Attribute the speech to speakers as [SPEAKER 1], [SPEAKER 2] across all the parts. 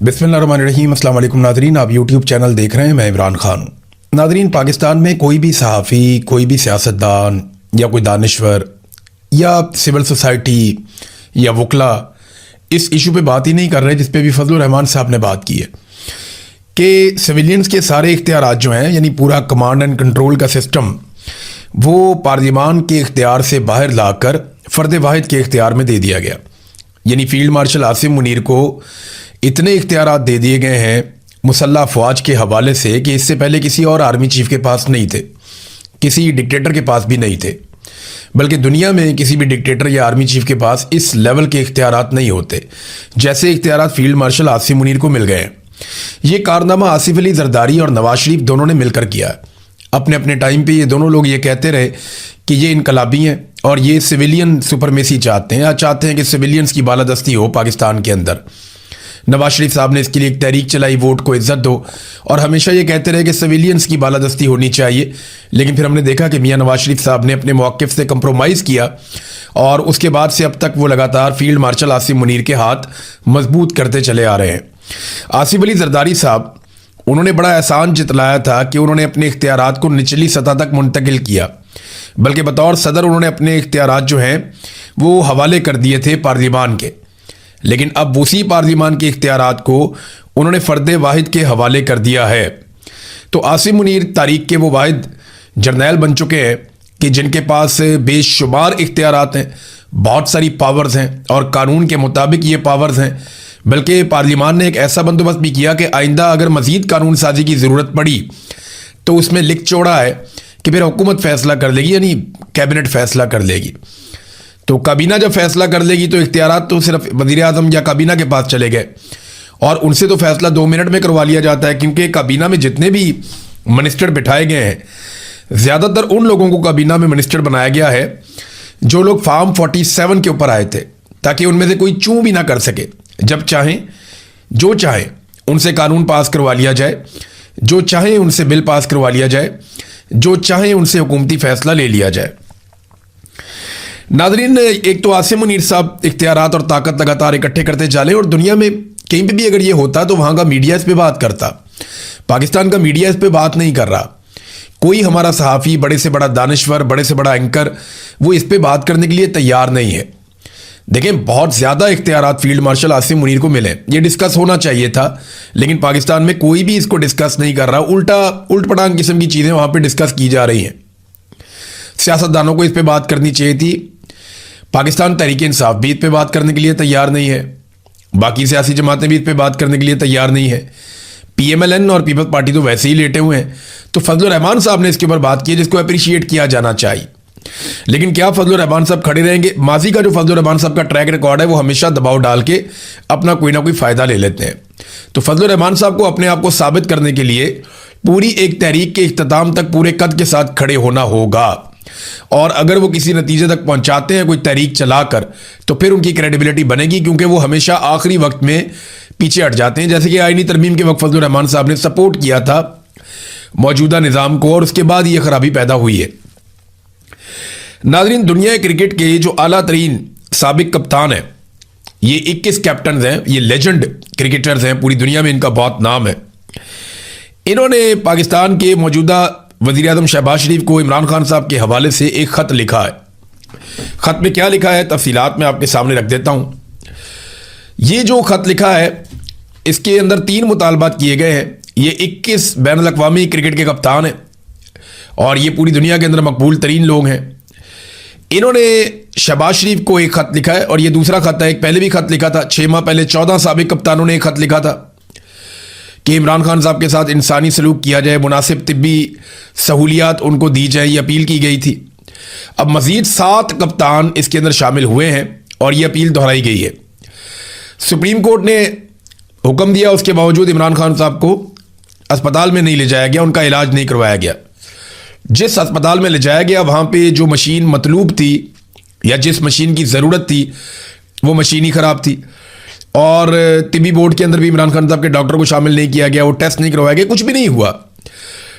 [SPEAKER 1] बिस्मिल्लाहिर्रहमानिर्रहीम। अस्सलाम वालेकुम नाज़रीन, आप यूट्यूब चैनल देख रहे हैं। मैं इमरान खान हूँ। नाज़रीन, पाकिस्तान में कोई भी सहाफ़ी, कोई भी सियासतदान या कोई दानिश्वर या सिविल सोसाइटी या वकला इस इशू पे बात ही नहीं कर रहे जिस पे भी फजलुर रहमान साहब ने बात की है कि सिविलियंस के सारे इख्तियारात जो हैं, यानी पूरा कमांड एंड कंट्रोल का सिस्टम, वो पार्लियामान के इख्तियार से बाहर लाकर फ़र्द वाहिद के इख्तियार में दे दिया गया। यानी फील्ड मार्शल आसिम मुनीर को इतने इख्तियारात दे दिए गए हैं मुसल्लह अफवाज के हवाले से कि इससे पहले किसी और आर्मी चीफ के पास नहीं थे, किसी डिक्टेटर के पास भी नहीं थे, बल्कि दुनिया में किसी भी डिक्टेटर या आर्मी चीफ के पास इस लेवल के इख्तियारात नहीं होते जैसे इख्तियारात फील्ड मार्शल आसिम मुनीर को मिल गए हैं। ये कारनामा आसिफ अली जरदारी और नवाज शरीफ दोनों ने मिलकर किया है। अपने अपने टाइम पे ये दोनों लोग ये कहते रहे कि ये इनकलाबी हैं और ये सिविलियन सुपरमेसी चाहते हैं या चाहते हैं कि सिविलियंस की बालादस्ती हो पाकिस्तान के अंदर। नवाज शरीफ साहब ने इसके लिए एक तहरीक चलाई, वोट को इज्जत दो, और हमेशा ये कहते रहे कि सिविलियंस की बालादस्ती होनी चाहिए। लेकिन फिर हमने देखा कि मियां नवाज शरीफ साहब ने अपने मौक़िफ़ से कंप्रोमाइज़ किया और उसके बाद से अब तक वो लगातार फील्ड मार्शल आसिम मुनीर के हाथ मजबूत करते चले आ रहे हैं। आसिफ अली जरदारी साहब, उन्होंने बड़ा एहसान जतलाया था कि उन्होंने अपने इख्तियारात को निचली सतह तक मुंतकिल किया, बल्कि बतौर सदर उन्होंने अपने इख्तियारात जो हैं वो हवाले कर दिए थे पार्लियामान के। लेकिन अब उसी पार्लियामान के इख्तियारात को उन्होंने फ़र्द वाहिद के हवाले कर दिया है। तो आसिम मुनीर तारीख के वो वाहिद जर्नैल बन चुके हैं कि जिनके पास बेशुमार इख्तियारात हैं, बहुत सारी पावर्स हैं, और कानून के मुताबिक ये पावर्स हैं। बल्कि पार्लियामान ने एक ऐसा बंदोबस्त भी किया कि आइंदा अगर मज़ीद कानून साजी की ज़रूरत पड़ी तो उसमें लिख छोड़ा है कि फिर हुकूमत फ़ैसला कर लेगी, यानी कैबिनेट फ़ैसला कर लेगी। तो काबीना जब फैसला कर लेगी तो इख्तियारात तो सिर्फ वज़ीर आज़म या काबीना के पास चले गए, और उनसे तो फैसला 2 मिनट में करवा लिया जाता है, क्योंकि काबीना में जितने भी मिनिस्टर बिठाए गए हैं, ज़्यादातर उन लोगों को काबीना में मिनिस्टर बनाया गया है जो लोग फार्म 47 के ऊपर आए थे, ताकि उनमें से कोई चूं भी ना कर सके। जब चाहें, जो चाहें उनसे कानून पास करवा लिया जाए, जो चाहें उनसे बिल पास करवा लिया जाए, जो चाहें उनसे हुकूमती फ़ैसला ले लिया जाए। नाज़रीन, एक तो आसिम मुनीर साहब इख्तियारात और ताकत लगातार इकट्ठे करते चले, और दुनिया में कहीं पे भी अगर ये होता तो वहाँ का मीडिया इस पे बात करता। पाकिस्तान का मीडिया इस पे बात नहीं कर रहा। कोई हमारा सहाफ़ी, बड़े से बड़ा दानिश्वर, बड़े से बड़ा एंकर, वो इस पे बात करने के लिए तैयार नहीं है। देखें, बहुत ज़्यादा इख्तियारात फील्ड मार्शल आसिम मुनीर को मिले, ये डिस्कस होना चाहिए था, लेकिन पाकिस्तान में कोई भी इसको डिस्कस नहीं कर रहा। उल्ट पटांग किस्म की चीज़ें वहाँ पर डिस्कस की जा रही हैं। सियासतदानों को इस पर बात करनी चाहिए थी। पाकिस्तान तहरीक इंसाफ भी इस पे बात करने के लिए तैयार नहीं है, बाकी सियासी जमातें भी इस पे बात करने के लिए तैयार नहीं है। PMLN और पीपल्स पार्टी तो वैसे ही लेटे हुए हैं। तो फजलुर रहमान साहब ने इसके ऊपर बात की, जिसको अप्रिशिएट किया जाना चाहिए। लेकिन क्या फजलुर रहमान साहब खड़े रहेंगे? माजी का जो फजलुर रहमान साहब का ट्रैक रिकॉर्ड है, वो हमेशा दबाव डाल के अपना कोई ना कोई फ़ायदा ले लेते हैं। तो फजलुर रहमान साहब को अपने आप को साबित करने के लिए पूरी एक तहरीक के इख्तिताम तक पूरे कद के साथ खड़े होना होगा, और अगर वो किसी नतीजे तक पहुंचाते हैं कोई तहरीक चलाकर, तो फिर उनकी क्रेडिबिलिटी बनेगी, क्योंकि वो हमेशा आखिरी वक्त में पीछे हट जाते हैं। जैसे कि आईनी तरमीम के वक्त फजलुर रहमान साहब ने सपोर्ट किया था मौजूदा निज़ाम को, और उसके बाद ये खराबी पैदा हुई है। नाज़रीन, दुनिया क्रिकेट के जो आला तरीन साबिक कप्तान हैं, ये 21 कैप्टन हैं, ये लेजेंड क्रिकेटर्स हैं, पूरी दुनिया में इनका बहुत नाम है। इन्होंने पाकिस्तान के मौजूदा वज़ीर आज़म शहबाज शरीफ को इमरान खान साहब के हवाले से एक ख़त लिखा है। ख़त में क्या लिखा है, तफसीलात मैं आपके सामने रख देता हूँ। ये जो ख़त लिखा है, इसके अंदर 3 मुतालबात किए गए हैं। ये 21 बैनुल अक़वामी क्रिकेट के कप्तान हैं और ये पूरी दुनिया के अंदर मकबूल तरीन लोग हैं। इन्होंने शहबाज शरीफ को एक ख़त लिखा है, और ये दूसरा ख़त है। एक पहले भी ख़त लिखा था, 6 माह पहले 14 साबिक कप्तानों ने एक ख़त लिखा था कि इमरान खान साहब के साथ इंसानी सलूक किया जाए, मुनासिब तिब्बी सहूलियात उनको दी जाए, ये अपील की गई थी। अब मज़ीद 7 कप्तान इसके अंदर शामिल हुए हैं और ये अपील दोहराई गई है। सुप्रीम कोर्ट ने हुक्म दिया, उसके बावजूद इमरान खान साहब को अस्पताल में नहीं ले जाया गया, उनका इलाज नहीं करवाया गया। जिस अस्पताल में ले जाया गया, वहाँ पे जो मशीन मतलूब थी या जिस मशीन की ज़रूरत थी, वो मशीन ही ख़राब थी, और तिब्बी बोर्ड के अंदर भी इमरान खान साहब के डॉक्टर को शामिल नहीं किया गया, वो टेस्ट नहीं करवाया गया, कुछ भी नहीं हुआ।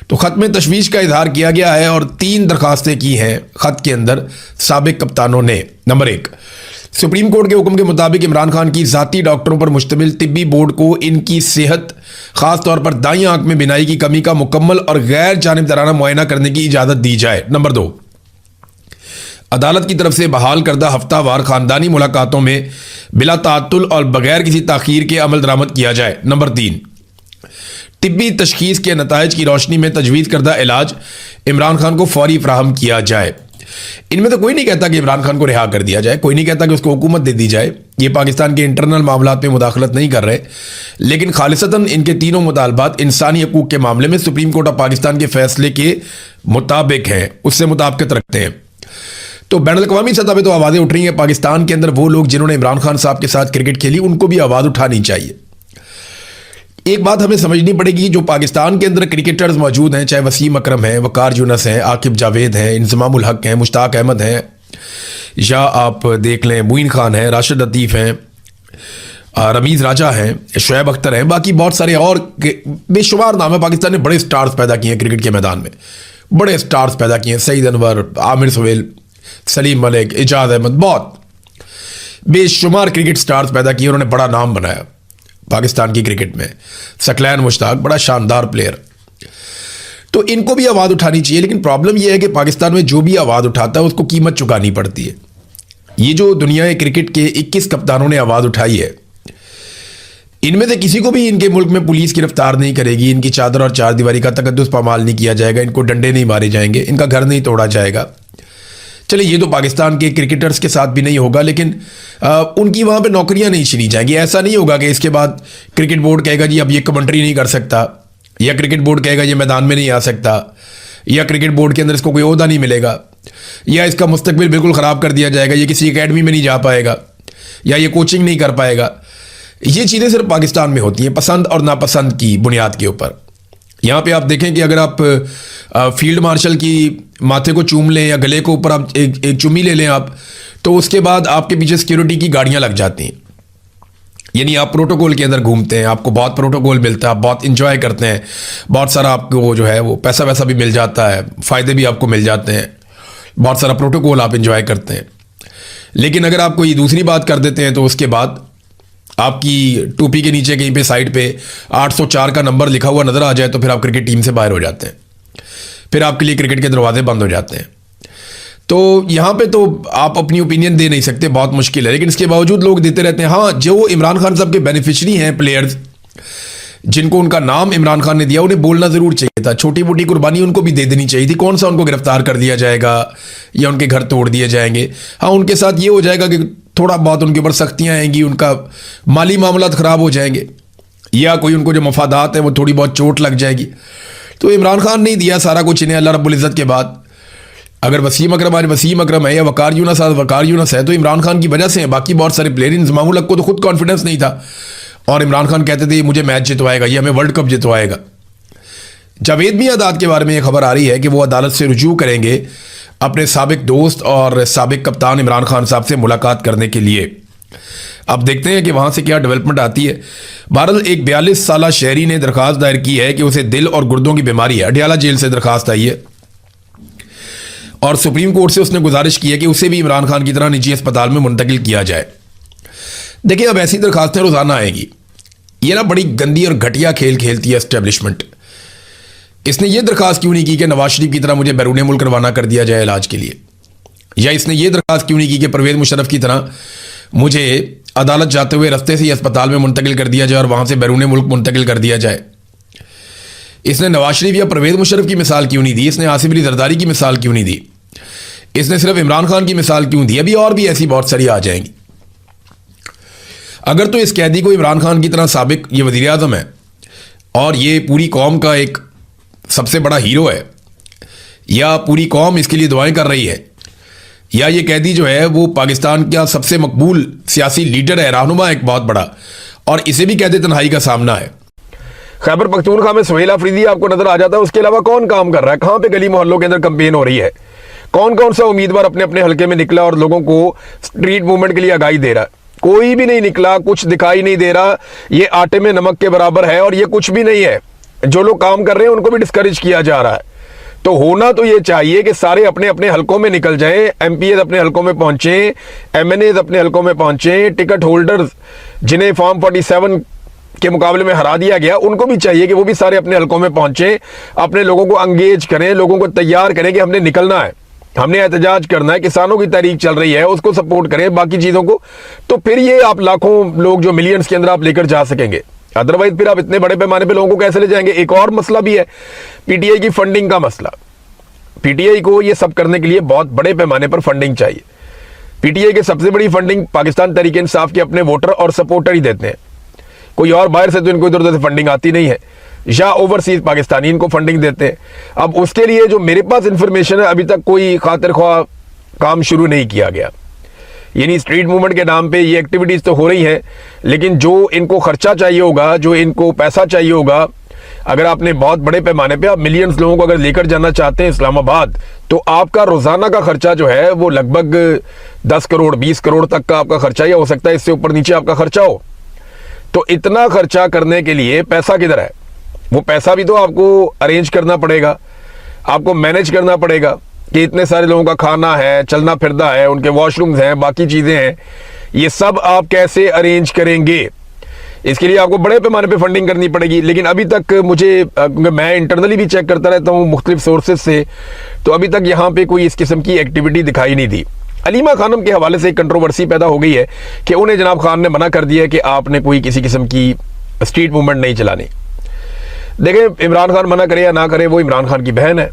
[SPEAKER 1] तो ख़त में तशवीश का इजहार किया गया है और 3 दरखास्तें की हैं ख़त के अंदर साबिक कप्तानों ने। नंबर 1, सुप्रीम कोर्ट के हुक्म के मुताबिक इमरान खान की ज़ाती डॉक्टरों पर मुश्तमिल तिब्बी बोर्ड को इनकी सेहत, खास तौर पर दाईं आंख में बिनाई की कमी का मुकम्मल और गैर जानिबदाराना मुआयना करने की इजाज़त दी जाए। नंबर 2, अदालत की तरफ से बहाल करदा हफ्तावार खानदानी मुलाकातों में बिला ताअत्तुल और बगैर किसी ताखीर के अमल दरामद किया जाए। नंबर 3, तिब्बी तशखीस के नताइज की रोशनी में तजवीज़ करदा इलाज इमरान खान को फौरी फराहम किया जाए। इनमें तो कोई नहीं कहता कि इमरान खान को रिहा कर दिया जाए, कोई नहीं कहता कि उसको हुकूमत दे दी जाए, ये पाकिस्तान के इंटरनल मामलात में मुदाखलत नहीं कर रहे, लेकिन खालिसतन इनके तीनों मुतालबात इंसानी हकूक़ के मामले में सुप्रीम कोर्ट ऑफ पाकिस्तान के फैसले के मुताबिक हैं, उससे मुताबिकत रखते हैं। तो बैनुल-अक़वामी सतह पर तो आवाज़ें उठ रही हैं, पाकिस्तान के अंदर वो लोग जिन्होंने इमरान खान साहब के साथ क्रिकेट खेली उनको भी आवाज़ उठानी चाहिए। एक बात हमें समझनी पड़ेगी, जो पाकिस्तान के अंदर क्रिकेटर्स मौजूद हैं, चाहे वसीम अकरम हैं, वकार यूनस हैं, आकिब जावेद हैं, इंज़मामुल हक हैं, मुश्ताक अहमद हैं, या आप देख लें मुइन खान हैं, राशिद लतीफ़ हैं, रमीज़ राजा हैं, शुएब अख्तर हैं, बाकी बहुत सारे और बेशुमार नाम है। पाकिस्तान ने बड़े स्टार्स पैदा किए हैं क्रिकेट के मैदान में, बड़े स्टार्स पैदा किए हैं, सईद अनवर, आमिर सुहेल, सलीम मलिक, इजाज़ अहमद, बहुत बेशुमार क्रिकेट स्टार्स पैदा किए, उन्होंने बड़ा नाम बनाया पाकिस्तान की क्रिकेट में। सकलैन मुश्ताक बड़ा शानदार प्लेयर, तो इनको भी आवाज़ उठानी चाहिए। लेकिन प्रॉब्लम यह है कि पाकिस्तान में जो भी आवाज़ उठाता है उसको कीमत चुकानी पड़ती है। ये जो दुनिया क्रिकेट के 21 कप्तानों ने आवाज़ उठाई है, इनमें से किसी को भी इनके मुल्क में पुलिस गिरफ्तार नहीं करेगी, इनकी चादर और चारदीवारी का तकद्दुस पामाल नहीं किया जाएगा, इनको डंडे नहीं मारे जाएंगे, इनका घर नहीं तोड़ा जाएगा। चलिए, ये तो पाकिस्तान के क्रिकेटर्स के साथ भी नहीं होगा, लेकिन उनकी वहाँ पे नौकरियाँ नहीं छीनी जाएंगी। ऐसा नहीं होगा कि इसके बाद क्रिकेट बोर्ड कहेगा जी अब ये कमेंट्री नहीं कर सकता, या क्रिकेट बोर्ड कहेगा ये मैदान में नहीं आ सकता, या क्रिकेट बोर्ड के अंदर इसको कोई ओहदा नहीं मिलेगा, या इसका मुस्तकबिल बिल्कुल ख़राब कर दिया जाएगा, ये किसी एकेडमी में नहीं जा पाएगा, या ये कोचिंग नहीं कर पाएगा। ये चीज़ें सिर्फ पाकिस्तान में होती हैं, पसंद और नापसंद की बुनियाद के ऊपर। यहाँ पे आप देखें कि अगर आप फील्ड मार्शल की माथे को चूम लें या गले को ऊपर आप एक चुम्मी ले लें आप, तो उसके बाद आपके पीछे सिक्योरिटी की गाड़ियाँ लग जाती हैं। यानी आप प्रोटोकॉल के अंदर घूमते हैं, आपको बहुत प्रोटोकॉल मिलता है, आप बहुत इंजॉय करते हैं, बहुत सारा आपको जो है वो पैसा वैसा भी मिल जाता है, फ़ायदे भी आपको मिल जाते हैं, बहुत सारा प्रोटोकॉल आप इंजॉय करते हैं। लेकिन अगर आप कोई दूसरी बात कर देते हैं तो उसके बाद आपकी टोपी के नीचे कहीं पे साइड पे 804 का नंबर लिखा हुआ नज़र आ जाए तो फिर आप क्रिकेट टीम से बाहर हो जाते हैं, फिर आपके लिए क्रिकेट के दरवाजे बंद हो जाते हैं। तो यहाँ पे तो आप अपनी ओपिनियन दे नहीं सकते, बहुत मुश्किल है, लेकिन इसके बावजूद लोग देते रहते हैं। हाँ, जो इमरान खान साहब के बेनिफिशरी हैं, प्लेयर्स जिनको उनका नाम इमरान खान ने दिया, उन्हें बोलना ज़रूर चाहिए था, छोटी मोटी कुर्बानी उनको भी दे देनी चाहिए थी। कौन सा उनको गिरफ्तार कर दिया जाएगा या उनके घर तोड़ दिए जाएंगे। हाँ, उनके साथ ये हो जाएगा कि थोड़ा बहुत उनके ऊपर सख्तियाँ आएंगी, उनका माली मामला ख़राब हो जाएंगे, या कोई उनको जो मफादात है वो थोड़ी बहुत चोट लग जाएगी। तो इमरान खान ने दिया सारा कुछ इन्हें अल्लाह रब्बुल इज़्ज़त के बाद। अगर वसीम अकरम आज वसीम अकरम है या वकार यूनस आज वकार यूनस है तो इमरान खान की वजह से है। बाकी बहुत सारे प्लेयर, इंज़मामुल हक को तो खुद कॉन्फिडेंस नहीं था और इमरान खान कहते थे मुझे मैच जितवाएगा, ये हमें वर्ल्ड कप जितवाएगा। जावेद मियांदाद के बारे में यह खबर आ रही है कि वो अदालत से रुजू करेंगे अपने साबिक दोस्त और साबिक कप्तान इमरान खान साहब से मुलाकात करने के लिए। अब देखते हैं कि वहाँ से क्या डेवलपमेंट आती है। बहरहाल एक 42 साला शहरी ने दरख्वास्त दायर की है कि उसे दिल और गुर्दों की बीमारी है। अडियाला जेल से दरख्वास्त आई है और सुप्रीम कोर्ट से उसने गुजारिश की है कि उसे भी इमरान खान की तरह निजी अस्पताल में मुंतकिल किया जाए। देखिए, अब ऐसी दरखास्तें रोज़ाना आएंगी। ये ना बड़ी गंदी और घटिया खेल खेलती है एस्टेब्लिशमेंट। इसने ये दरखास्त क्यों नहीं की कि नवाज शरीफ की तरह मुझे बैरून मुल्क रवाना कर दिया जाए इलाज के लिए, या इसने ये दरखास्त क्यों नहीं की कि परवेज़ मुशर्रफ की तरह मुझे अदालत जाते हुए रास्ते से ही अस्पताल में मुंतकिल कर दिया जाए और वहाँ से बैरून मुल्क मुंतकिल कर दिया जाए। इसने नवाज शरीफ या परवेज़ मुशर्रफ की मिसाल क्यों नहीं दी, इसने आसिफ अली जरदारी की मिसाल क्यों नहीं दी, इसने सिर्फ इमरान खान की मिसाल क्यों दी। अभी और भी ऐसी बहुत सारी आ जाएंगी। अगर तो इस कैदी को इमरान खान की तरह साबिक ये वज़ीर आज़म है और ये पूरी कौम का एक सबसे बड़ा हीरो है, या पूरी कौम इसके लिए दुआएं कर रही है, या ये कैदी जो है वो पाकिस्तान का सबसे मकबूल सियासी लीडर है, रहनुमा एक बहुत बड़ा, और इसे भी कैद तन्हाई का सामना है। खैबर पख्तूनख्वा में सुहेल अफरीदी आपको नजर आ जाता है। उसके अलावा कौन काम कर रहा है, कहाँ पे गली मोहल्लों के अंदर कैंपेन हो रही है, कौन कौन सा उम्मीदवार अपने अपने हल्के में निकला और लोगों को स्ट्रीट मूवमेंट के लिए आगाही दे रहा है। कोई भी नहीं निकला, कुछ दिखाई नहीं दे रहा। ये आटे में नमक के बराबर है और ये कुछ भी नहीं है। जो लोग काम कर रहे हैं उनको भी डिस्करेज किया जा रहा है।
[SPEAKER 2] तो होना तो ये चाहिए कि सारे अपने अपने हलकों में निकल जाएं, एमपीएस अपने हलकों में पहुंचे, एमएनएस अपने हलकों में पहुंचे, टिकट होल्डर्स जिन्हें फॉर्म 47 के मुकाबले में हरा दिया गया उनको भी चाहिए कि वो भी सारे अपने हलकों में पहुंचे, अपने लोगों को एंगेज करें, लोगों को तैयार करें कि हमने निकलना है, हमने एहतजाज करना है, किसानों की तहरीक चल रही है उसको सपोर्ट करें, बाकी चीज़ों को, तो फिर ये आप लाखों लोग जो मिलियंस के अंदर आप लेकर जा सकेंगे। अदरवाइज फिर आप इतने बड़े पैमाने पे लोगों को कैसे ले जाएंगे। एक और मसला भी है पीटीआई की फंडिंग का मसला। पीटीआई को ये सब करने के लिए बहुत बड़े पैमाने पर फंडिंग चाहिए। पीटीआई की सबसे बड़ी फंडिंग पाकिस्तान तहरीक इंसाफ के अपने वोटर और सपोर्टर ही देते हैं, कोई और बाहर से तो इनको इधर उधर से फंडिंग आती नहीं है, या ओवरसीज पाकिस्तानी इनको फंडिंग देते हैं। अब उसके लिए जो मेरे पास इंफॉर्मेशन है, अभी तक कोई खातिर ख्वाह काम शुरू नहीं किया गया, यानी स्ट्रीट मूवमेंट के नाम पे ये एक्टिविटीज़ तो हो रही हैं, लेकिन जो इनको खर्चा चाहिए होगा, जो इनको पैसा चाहिए होगा, अगर आपने बहुत बड़े पैमाने पे आप मिलियंस लोगों को अगर लेकर जाना चाहते हैं इस्लामाबाद, तो आपका रोज़ाना का खर्चा जो है वो लगभग 10 करोड़ 20 करोड़ तक का आपका खर्चा, या हो सकता है इससे ऊपर नीचे आपका खर्चा हो। तो इतना खर्चा करने के लिए पैसा किधर है? वो पैसा भी तो आपको अरेंज करना पड़ेगा, आपको मैनेज करना पड़ेगा कि इतने सारे लोगों का खाना है, चलना फिरना है, उनके वॉशरूम्स हैं, बाकी चीज़ें हैं, ये सब आप कैसे अरेंज करेंगे? इसके लिए आपको बड़े पैमाने पे फंडिंग करनी पड़ेगी। लेकिन अभी तक मुझे, मैं इंटरनली भी चेक करता रहता हूँ मुख्तलिफ सोर्सेज से, तो अभी तक यहाँ पे कोई इस किस्म की एक्टिविटी दिखाई नहीं दी। अलीमा खानम के हवाले से एक कंट्रोवर्सी पैदा हो गई है कि उन्हें जनाब खान ने मना कर दिया है कि आपने कोई किसी किस्म की स्ट्रीट मूवमेंट नहीं चलानी। देखें, इमरान खान मना करे या ना करे, वो इमरान खान की बहन है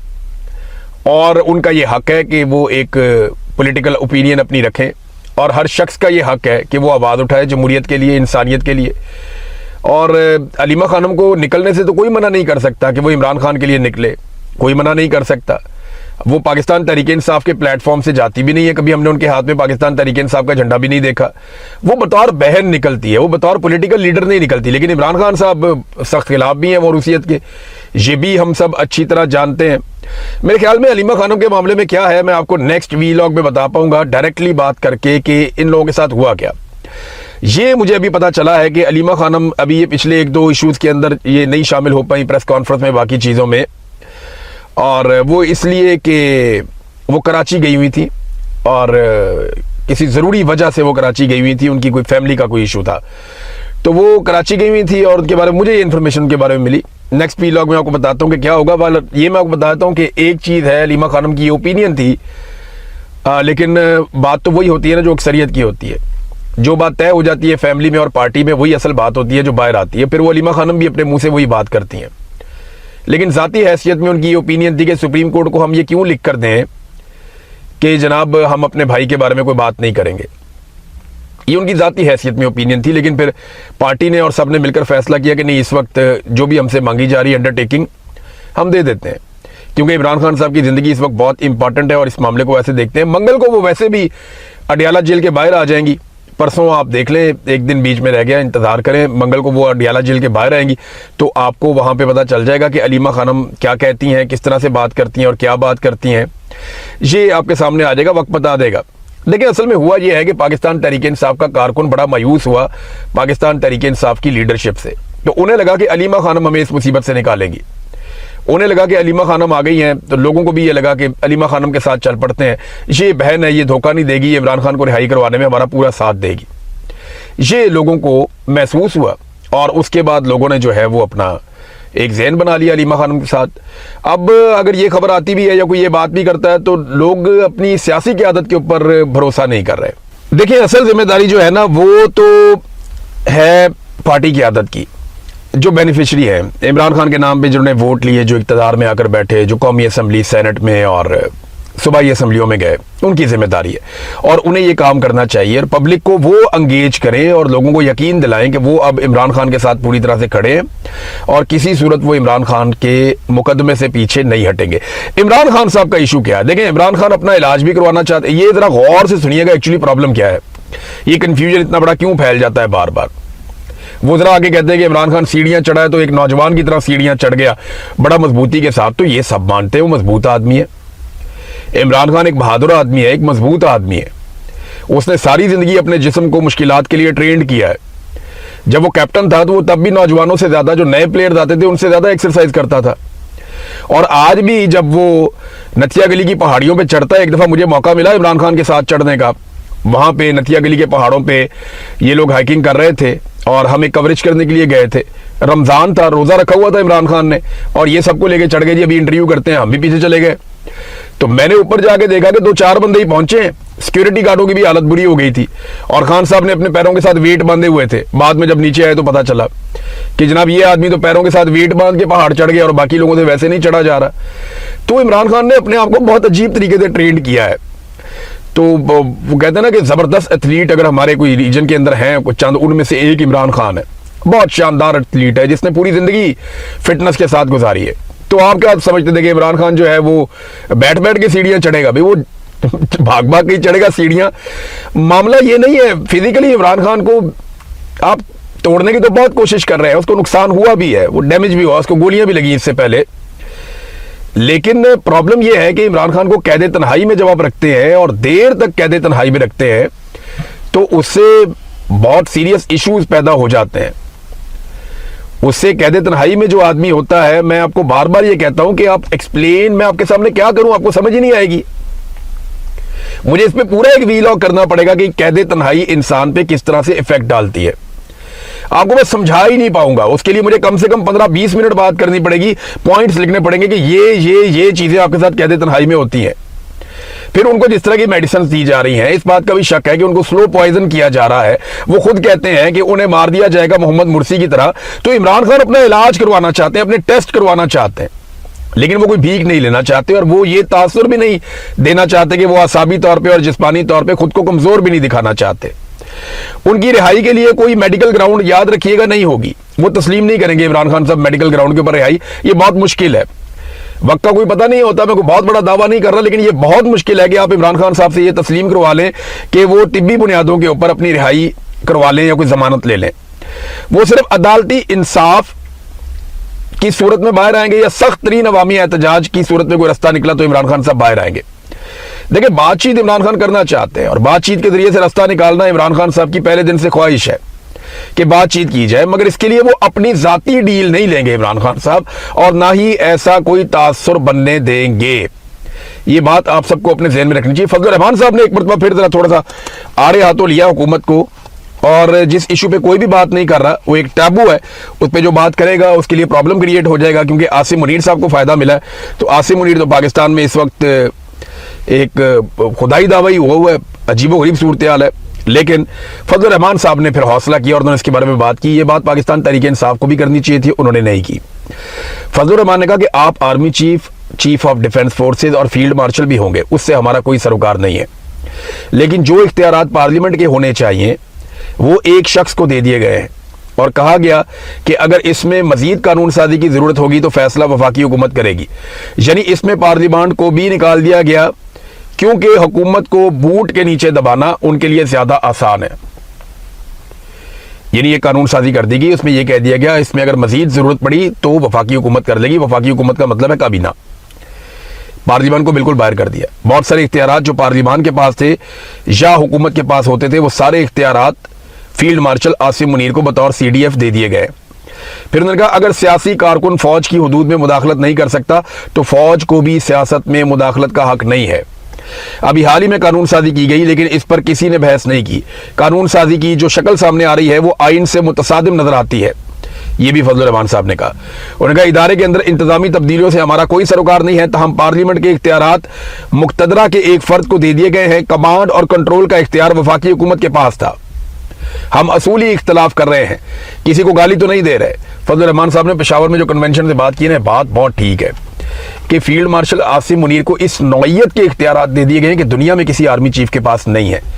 [SPEAKER 2] और उनका ये हक है कि वो एक पॉलिटिकल ओपिनियन अपनी रखें, और हर शख्स का ये हक है कि वो आवाज़ उठाए जमहूरियत के लिए, इंसानियत के लिए। और अलीमा खानम को निकलने से तो कोई मना नहीं कर सकता कि वो इमरान खान के लिए निकले, कोई मना नहीं कर सकता। वो पाकिस्तान तहरीक इंसाफ के प्लेटफॉर्म से जाती भी नहीं है, कभी हमने उनके हाथ में पाकिस्तान तहरीक इंसाफ का झंडा भी नहीं देखा। वो बतौर बहन निकलती है, वो बतौर पॉलिटिकल लीडर नहीं निकलती। लेकिन इमरान खान साहब सख्त खिलाफ भी हैं मौरूसियत के, ये भी हम सब अच्छी तरह जानते हैं। मेरे ख्याल में अलीमा खानम के मामले में क्या है, मैं आपको नेक्स्ट वीलॉग में बता पाऊंगा डायरेक्टली बात करके कि इन लोगों के साथ हुआ क्या। ये मुझे अभी पता चला है कि अलीमा खानम अभी ये पिछले 1-2 इश्यूज़ के अंदर ये नहीं शामिल हो पाई प्रेस कॉन्फ्रेंस में, बाकी चीज़ों में, और वो इसलिए कि वो कराची गई हुई थी और किसी ज़रूरी वजह से वो कराची गई हुई थी, उनकी कोई फैमिली का कोई इशू था, तो वो कराची गई हुई थी और उनके बारे में मुझे ये इन्फॉर्मेशन के बारे में मिली। नेक्स्ट वीलॉग में आपको बताता हूँ कि क्या होगा। वाला ये मैं आपको बताता हूँ कि एक चीज़ है, अलीमा खानम की ओपिनियन थी, लेकिन बात तो वही होती है ना जो अक्सरियत की होती है। जो बात तय हो जाती है फैमिली में और पार्टी में, वही असल बात होती है जो बाहर आती है। फिर वो अलीमा खानम भी अपने मुंह से वही बात करती हैं, लेकिन ज़ाती हैसियत में उनकी ये ओपिनियन थी कि सुप्रीम कोर्ट को हम ये क्यों लिख कर दें कि जनाब हम अपने भाई के बारे में कोई बात नहीं करेंगे। ये उनकी ज़ाती हैसियत में ओपिनियन थी, लेकिन फिर पार्टी ने और सब ने मिलकर फैसला किया कि नहीं, इस वक्त जो भी हमसे मांगी जा रही है अंडरटेकिंग हम दे देते हैं, क्योंकि इमरान खान साहब की ज़िंदगी इस वक्त बहुत इंपॉर्टेंट है और इस मामले को वैसे देखते हैं। मंगल को वो वैसे भी अडियाला जेल के बाहर आ जाएंगी, परसों आप देख लें, एक दिन बीच में रह गया, इंतज़ार करें, मंगल को वो अडियाला जेल के बाहर आएंगी, तो आपको वहाँ पे पता चल जाएगा कि अलीमा खानम क्या कहती हैं, किस तरह से बात करती हैं और क्या बात करती हैं। ये आपके सामने आ जाएगा, वक्त बता देगा। लेकिन असल में हुआ ये है कि पाकिस्तान तहरीक इंसाफ का कारकुन बड़ा मायूस हुआ पाकिस्तान तहरीक इंसाफ की लीडरशिप से, तो उन्हें लगा कि अलीमा खानम हमें इस मुसीबत से निकालेंगी। उन्हें लगा कि अलीमा खानम आ गई हैं, तो लोगों को भी ये लगा कि अलीमा खानम के साथ चल पड़ते हैं, ये बहन है, ये धोखा नहीं देगी, ये इमरान खान को रिहाई करवाने में हमारा पूरा साथ देगी। ये लोगों को महसूस हुआ और उसके बाद लोगों ने जो है वो अपना एक ज़हन बना लिया अलीमा खानम के साथ। अब अगर ये खबर आती भी है या कोई ये बात भी करता है, तो लोग अपनी सियासी क़यादत के ऊपर भरोसा नहीं कर रहे। देखिए, असल जिम्मेदारी जो है ना वो तो है पार्टी क़यादत की, जो बेनिफिशरी है इमरान खान के नाम पे जिन्होंने वोट लिए, जो इक़्तिदार में आकर बैठे, जो कौमी असम्बली, सेनेट में और सूबाई असम्बलियों में गए, उनकी जिम्मेदारी है और उन्हें ये काम करना चाहिए और पब्लिक को वो अंगेज करें और लोगों को यकीन दिलाएं कि वो अब इमरान खान के साथ पूरी तरह से खड़े हैं और किसी सूरत वो इमरान खान के मुकदमे से पीछे नहीं हटेंगे। इमरान खान साहब का इशू क्या है? देखें, इमरान खान अपना इलाज भी करवाना चाहते हैं। ये ज़रा गौर से सुनिएगा, एक्चुअली प्रॉब्लम क्या है, ये कन्फ्यूजन इतना बड़ा क्यों फैल जाता है बार बार। वो जरा आगे कहते हैं कि इमरान खान सीढ़ियां चढ़ा है तो एक नौजवान की तरह सीढ़ियां चढ़ गया बड़ा मजबूती के साथ, तो ये सब मानते हैं वो मजबूत आदमी है। इमरान खान एक बहादुर आदमी है, एक मजबूत आदमी है। उसने सारी जिंदगी अपने जिस्म को मुश्किलात के लिए ट्रेंड किया है। जब वो कैप्टन था तो वो तब भी नौजवानों से ज्यादा, जो नए प्लेयर्स आते थे उनसे ज्यादा एक्सरसाइज करता था। और आज भी जब वो नथिया गली की पहाड़ियों पे चढ़ता है, एक दफ़ा मुझे मौका मिला इमरान खान के साथ चढ़ने का, वहाँ पे नथिया गली के पहाड़ों पे ये लोग हाइकिंग कर रहे थे और हम एक कवरेज करने के लिए गए थे। रमज़ान था, रोज़ा रखा हुआ था इमरान खान ने, और ये सबको लेके चढ़ गए जी अभी इंटरव्यू करते हैं, हम भी पीछे चले गए। तो मैंने ऊपर जाके देखा कि 2-4 बंदे ही पहुंचे हैं, सिक्योरिटी गार्डों की भी हालत बुरी हो गई थी और खान साहब ने अपने पैरों के साथ वेट बांधे हुए थे। बाद में जब नीचे आए तो पता चला कि जनाब ये आदमी तो पैरों के साथ वेट बांध के पहाड़ चढ़ गया और बाकी लोगों से वैसे नहीं चढ़ा जा रहा। तो इमरान खान ने अपने आप को बहुत अजीब तरीके से ट्रेंड किया है। तो वो कहते हैं ना कि जबरदस्त एथलीट अगर हमारे कोई रीजन के अंदर हैं कुछ चंद, उनमें से एक इमरान खान है। बहुत शानदार एथलीट है जिसने पूरी जिंदगी फिटनेस के साथ गुजारी है। तो आप क्या समझते थे कि इमरान खान जो है वो बैठ बैठ के सीढ़ियां चढ़ेगा? भाई वो भाग भाग के चढ़ेगा सीढ़ियां। मामला ये नहीं है, फिजिकली इमरान खान को आप तोड़ने की तो बहुत कोशिश कर रहे हैं, उसको नुकसान हुआ भी है, वो डैमेज भी हुआ, उसको गोलियां भी लगी इससे पहले। लेकिन प्रॉब्लम यह है कि इमरान खान को कैद तन्हाई में जब आप रखते हैं और देर तक कैद तन्हाई में रखते हैं तो उससे बहुत सीरियस इश्यूज पैदा हो जाते हैं। उससे कैद तन्हाई में जो आदमी होता है, मैं आपको बार बार ये कहता हूं कि आप एक्सप्लेन मैं आपके सामने क्या करूं, आपको समझ ही नहीं आएगी। मुझे इस पे पूरा एक वीलॉग करना पड़ेगा कि कैद तन्हाई इंसान पे किस तरह से इफेक्ट डालती है। आपको मैं समझा ही नहीं पाऊंगा, उसके लिए मुझे कम से कम 15-20 मिनट बात करनी पड़ेगी, पॉइंट्स लिखने पड़ेंगे कि ये चीजें आपके साथ कैद तन्हाई में होती हैं। फिर उनको जिस तरह की मेडिसिन दी जा रही हैं, इस बात का भी शक है कि उनको स्लो पॉइजन किया जा रहा है। वो खुद कहते हैं कि उन्हें मार दिया जाएगा मोहम्मद मुर्सी की तरह। तो इमरान खान अपना इलाज करवाना चाहते हैं, अपने टेस्ट करवाना चाहते हैं, लेकिन वो कोई भीख नहीं लेना चाहते और वो ये तासुर भी नहीं देना चाहते कि वो आसाबी तौर पर और जिस्मानी तौर पर खुद को कमजोर भी नहीं दिखाना चाहते। उनकी रिहाई के लिए कोई मेडिकल ग्राउंड, याद रखिएगा, नहीं होगी। वो तस्लीम नहीं करेंगे इमरान खान साहब मेडिकल ग्राउंड के ऊपर रिहाई। ये बहुत मुश्किल है, वक्त का कोई पता नहीं होता। मैं कोई बहुत बड़ा दावा नहीं कर रहा, लेकिन ये बहुत मुश्किल है कि आप इमरान खान साहब से ये तस्लीम करवा लें कि वो तिब्बी बुनियादों के ऊपर अपनी रिहाई करवा लें या कोई जमानत ले लें। वो सिर्फ अदालती इंसाफ की सूरत में बाहर आएंगे या सख्त तरीन अवामी एहतजाज की सूरत में कोई रास्ता निकला तो इमरान खान साहब बाहर आएंगे। देखिए, बातचीत इमरान खान करना चाहते हैं और बातचीत के जरिए से रास्ता निकालना इमरान खान साहब की पहले दिन से ख्वाहिश है कि बातचीत की जाए, मगर इसके लिए वो अपनी जाती डील नहीं लेंगे इमरान खान साहब, और ना ही ऐसा कोई तासुर बनने देंगे। ये बात आप सबको अपने ज़हन में रखनी चाहिए। फजल रहमान साहब ने एक मरतबा फिर जरा थोड़ा सा आड़े हाथों लिया हुकूमत को, और जिस इशू पे कोई भी बात नहीं कर रहा, वो एक टैबू है, उस पर जो बात करेगा उसके लिए प्रॉब्लम क्रिएट हो जाएगा, क्योंकि आसिम मुनीर साहब को फायदा मिला है। तो आसिम मुनीर तो पाकिस्तान में इस वक्त एक खुदाई दावाई हुआ है, अजीबो गरीब सूरत हाल है। लेकिन फजल रहमान साहब ने फिर हौसला किया और उन्होंने इसके बारे में बात की। ये बात पाकिस्तान तहरीक इंसाफ को भी करनी चाहिए थी, उन्होंने नहीं की। फजल रहमान ने कहा कि आप army chief, chief of defence forces और फील्ड मार्शल भी होंगे, उससे हमारा कोई सरोकार नहीं है, लेकिन जो इख्तियारात पार्लियामेंट के होने चाहिए वो एक शख्स को दे दिए गए हैं। और कहा गया कि अगर इसमें मजीद कानून साजी की जरूरत होगी तो फैसला वफाकी हुकूमत करेगी। यानी इसमें पार्लियामेंट को भी निकाल दिया गया, क्योंकि हुकूमत को बूट के नीचे दबाना उनके लिए ज्यादा आसान है। यानी ये कानून साजी कर दी गई, उसमें यह कह दिया गया इसमें अगर मजीद जरूरत पड़ी तो वफाकी हुकूमत कर लेगी। वफाकी हुकूमत का मतलब है काबीना। पार्लियामान को बिल्कुल बाहर कर दिया। बहुत सारे इख्तियारात जो पार्लियामान के पास थे या हुकूमत के पास होते थे, वो सारे इख्तियारात फील्ड मार्शल आसिम मुनीर को बतौर CDF दे दिए गए। फिर उन्होंने कहा अगर सियासी कारकुन फौज की हुदूद में मुदाखलत नहीं कर सकता तो फौज को भी सियासत में मुदाखलत का हक नहीं है। अभी हाल ही में कानून साजी की गई, लेकिन इस पर किसी ने बहस नहीं की। कानून साजी की जो शक्ल सामने आ रही है वो आइन से मुतसादिम नजर आती है, ये भी फजल रहमान साहब ने कहा। उन्होंने कहा इदारे के अंदर इंतजामी तब्दीलियों से हमारा कोई सरोकार नहीं है, तहम पार्लियामेंट के इख्तियारात मुक्तदरा के एक फर्द को दे दिए गए हैं। कमांड और कंट्रोल का इख्तियार वफाकी हुकूमत के पास था। हम असूली इख्तलाफ कर रहे हैं, किसी को गाली तो नहीं दे रहे। फजल रहमान साहब ने पेशावर में जो कन्वेंशन से बात की ना, बात बहुत ठीक है कि फील्ड मार्शल आसिम मुनीर को इस नौइयत के इख्तियारात दे दिए गए हैं कि दुनिया में किसी आर्मी चीफ के पास नहीं है।